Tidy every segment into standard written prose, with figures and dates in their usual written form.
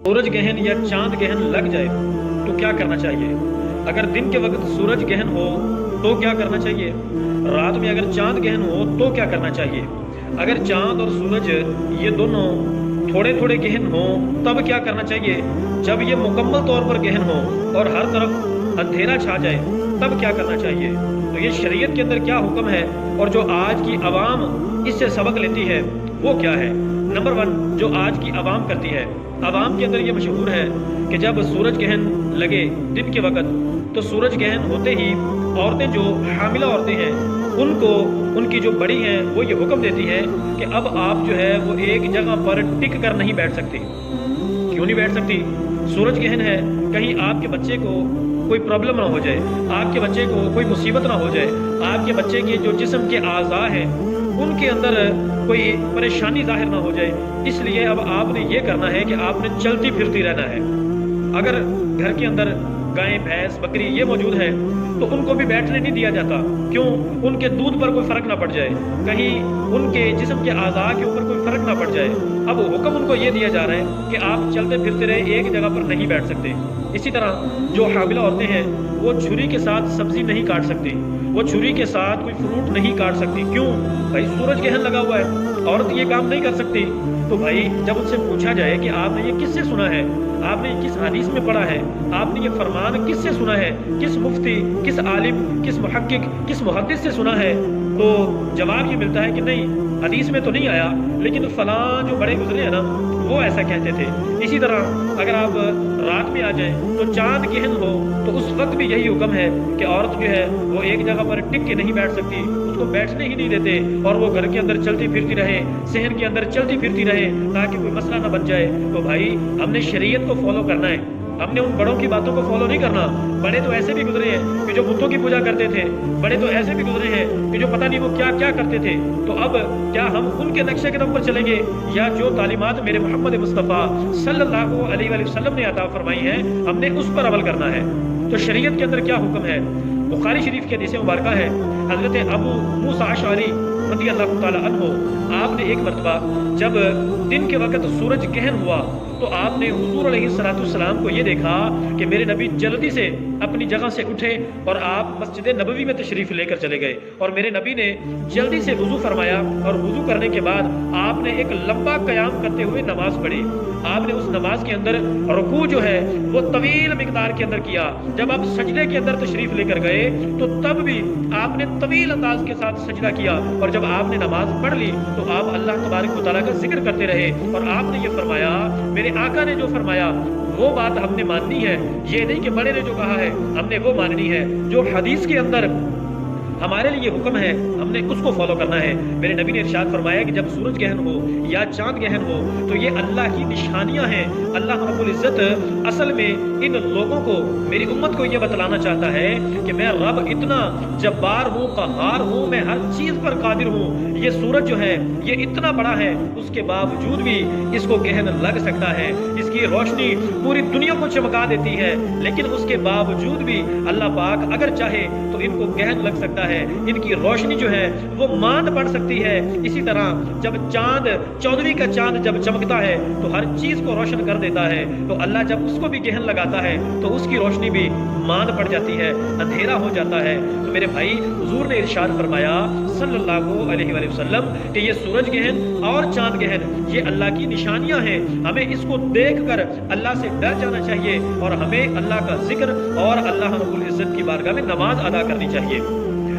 سورج گہن یا چاند گہن لگ جائے تو کیا کرنا چاہیے؟ اگر دن کے وقت سورج گہن ہو تو کیا کرنا چاہیے؟ رات میں اگر چاند گہن ہو تو کیا کرنا چاہیے؟ اگر چاند اور سورج یہ دونوں تھوڑے تھوڑے گہن ہوں تب کیا کرنا چاہیے؟ جب یہ مکمل طور پر گہن ہو اور ہر طرف اندھیرا چھا جائے تب کیا کرنا چاہیے؟ تو یہ شریعت کے اندر کیا حکم ہے اور جو آج کی عوام اس سے سبق لیتی ہے وہ کیا ہے؟ نمبر 1 جو آج کی عوام کرتی ہے، عوام کے اندر یہ مشہور ہے کہ جب سورج گہن لگے دن کے وقت تو سورج گہن ہوتے ہی عورتیں جو حاملہ عورتیں ہیں ان کو ان کی جو بڑی ہیں وہ یہ حکم دیتی ہے کہ اب آپ جو ہے وہ ایک جگہ پر ٹک کر نہیں بیٹھ سکتی۔ کیوں نہیں بیٹھ سکتی؟ سورج گہن ہے، کہیں آپ کے بچے کو کوئی پرابلم نہ ہو جائے، آپ کے بچے کو کوئی مصیبت نہ ہو جائے، آپ کے بچے کے جو جسم کے اعضاء ہیں ان کے اندر کوئی پریشانی ظاہر نہ ہو جائے، اس لیے اب آپ نے یہ کرنا ہے کہ آپ نے چلتی پھرتی رہنا ہے۔ اگر گھر کے اندر گائے بھینس بکری یہ موجود ہے تو ان کو بھی بیٹھنے نہیں دیا جاتا، کیوں؟ ان کے دودھ پر کوئی فرق نہ پڑ جائے، کہیں ان کے جسم کے اعضاء کے اوپر کوئی فرق نہ پڑ جائے۔ اب حکم ان کو یہ دیا جا رہا ہے کہ آپ چلتے پھرتے رہے، ایک جگہ پر نہیں بیٹھ سکتے۔ اسی طرح جو حاملہ عورتیں ہیں وہ چھری کے ساتھ سبزی نہیں کاٹ سکتی، وہ چھری کے ساتھ کوئی فروٹ نہیں کاٹ سکتی، کیوں؟ بھائی سورج گہن لگا ہوا ہے، عورت یہ کام نہیں کر سکتی۔ تو بھائی جب ان سے پوچھا جائے کہ آپ نے یہ کس سے سنا ہے، آپ نے کس حدیث میں پڑھا ہے، آپ نے یہ فرمان کس سے سنا ہے، کس مفتی، کس عالم، کس محقق، کس محدث سے سنا ہے، تو جواب یہ ملتا ہے کہ نہیں، حدیث میں تو نہیں آیا، لیکن فلاں جو بڑے گزرے ہیں نا وہ ایسا کہتے تھے۔ اسی طرح اگر آپ رات میں آ جائیں تو چاند گہن ہو تو اس وقت بھی یہی حکم ہے کہ عورت جو ہے وہ ایک جگہ پر ٹک کے نہیں بیٹھ سکتی، اس کو بیٹھنے ہی نہیں دیتے اور وہ گھر کے اندر چلتی پھرتی رہے، صحن کے اندر چلتی پھرتی رہے تاکہ کوئی مسئلہ نہ بن جائے۔ تو بھائی ہم نے شریعت کو فالو کرنا ہے، ہم نے ان بڑوں کی باتوں کو فالو نہیں کرنا۔ بڑے تو ایسے بھی گزرے ہیں کہ جو بتوں کی پوجا کرتے تھے، بڑے تو ایسے بھی گزرے ہیں کہ جو پتہ نہیں وہ کیا کیا کرتے تھے۔ تو اب کیا ہم ان کے نقشے قدم پر چلیں گے یا جو تعلیمات میرے محمد مصطفیٰ صلی اللہ علیہ وآلہ وسلم نے عطا فرمائی ہیں ہم نے اس پر عمل کرنا ہے؟ تو شریعت کے اندر کیا حکم ہے؟ بخاری شریف کی حدیث مبارکہ ہے، حضرت ابو موسیٰ اشعری رضی اللہ تعالی عنہ، آپ نے ایک مرتبہ جب دن کے وقت سورج گہن ہوا تو آپ نے حضور علیہ السلام کو یہ دیکھا کہ میرے نبی جلدی سے اپنی جگہ سے اٹھے اور آپ مسجد نبوی میں تشریف لے کر چلے گئے، اور میرے نبی نے جلدی سے وضو فرمایا اور وضو کرنے کے بعد آپ نے ایک لمبا قیام کرتے ہوئے نماز پڑھی۔ آپ نے اس نماز کے اندر رکوع جو ہے وہ طویل مقدار کے اندر کیا۔ جب آپ سجدے کے اندر تشریف لے کر گئے تو تب بھی آپ نے طویل انداز کے ساتھ سجدہ کیا، اور جب آپ نے نماز پڑھ لی تو آپ اللہ تبارک و تعالیٰ کا ذکر کرتے رہے، اور آپ نے یہ فرمایا، میرے آقا نے جو فرمایا وہ بات ہم نے ماننی ہے، یہ نہیں کہ بڑے نے جو کہا ہے ہم نے وہ ماننی ہے۔ جو حدیث کے اندر ہمارے لیے حکم ہے ہم نے اس کو فالو کرنا ہے۔ میرے نبی نے ارشاد فرمایا کہ جب سورج گہن ہو یا چاند گہن ہو تو یہ اللہ کی نشانیاں ہیں۔ اللہ رب العزت اصل میں ان لوگوں کو، میری امت کو یہ بتلانا چاہتا ہے کہ میں رب اتنا جبار ہوں، قہار ہوں، میں ہر چیز پر قادر ہوں۔ یہ سورج جو ہے یہ اتنا بڑا ہے، اس کے باوجود بھی اس کو گہن لگ سکتا ہے، اس کی روشنی پوری دنیا کو چمکا دیتی ہے، لیکن اس کے باوجود بھی اللہ پاک اگر چاہے تو ان کو گہن لگ سکتا ہے، ان کی روشنی جو ہے وہ ماند پڑ سکتی ہے۔ اسی طرح جب چاند 14ویں کا چاند جب چمکتا ہے تو ہر چیز کو روشن کر دیتا ہے، تو اللہ جب اس کو بھی گہن لگاتا ہے تو اس کی روشنی بھی ماند پڑ جاتی ہے، اندھیرا ہو جاتا ہے۔ تو میرے بھائی حضور نے ارشاد فرمایا صلی اللہ علیہ وآلہ وسلم کہ یہ سورج گہن اور چاند گہن یہ اللہ کی نشانیاں ہیں، ہمیں اس کو دیکھ کر اللہ سے ڈر جانا چاہیے اور ہمیں اللہ کا ذکر اور اللہ رب العزت کی بارگاہ میں نماز ادا کرنی چاہیے،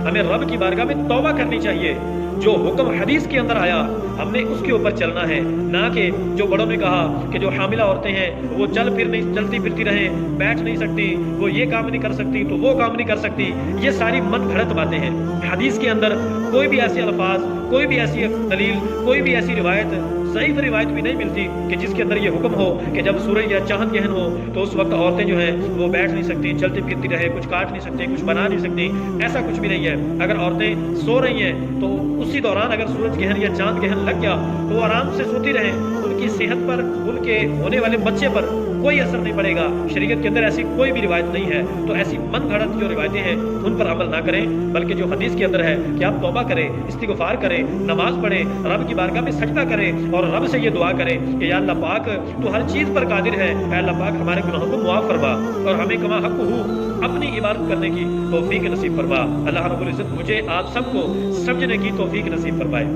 ہمیں رب کی بارگاہ میں توبہ کرنی چاہیے۔ جو حکم حدیث کے اندر آیا ہم نے اس کے اوپر چلنا ہے، نہ کہ جو بڑوں نے کہا کہ جو حاملہ عورتیں ہیں وہ چلتی پھرتی رہیں، بیٹھ نہیں سکتی، وہ یہ کام نہیں کر سکتی تو وہ کام نہیں کر سکتی، یہ ساری من گھڑت باتیں ہیں۔ حدیث کے اندر کوئی بھی ایسے الفاظ، کوئی بھی ایسی دلیل، کوئی بھی ایسی روایت، ضعیف روایت بھی نہیں ملتی کہ جس کے اندر یہ حکم ہو کہ جب سورج یا چاند گہن ہو تو اس وقت عورتیں جو ہیں وہ بیٹھ نہیں سکتی، چلتی پھرتی رہے، کچھ کاٹ نہیں سکتے، کچھ بنا نہیں سکتی، ایسا کچھ بھی نہیں ہے۔ اگر عورتیں سو رہی ہیں تو اسی دوران اگر سورج گہن یا چاند گہن لگ گیا تو وہ آرام سے سوتی رہیں، ان ان کی صحت پر، ان کے ہونے والے بچے پر کوئی اثر نہیں پڑے گا۔ شریعت کے اندر ایسی کوئی بھی روایت نہیں ہے، تو ایسی من گھڑت جو روایتیں ہیں ان پر عمل نہ کریں، بلکہ جو حدیث کے اندر ہے کہ آپ توبہ کریں، استغفار کریں، نماز پڑھیں، رب کی بارگاہ میں سجدہ کریں اور رب سے یہ دعا کریں کہ یا اللہ پاک تو ہر چیز پر قادر ہے، اے اللہ پاک ہمارے گناہوں کو معاف فرما اور ہمیں کما حق ہو اپنی عبادت کرنے کی توفیق نصیب فرما۔ اللہ رب العزت مجھے آپ سب کو سمجھنے کی توفیق نصیب فرمائے۔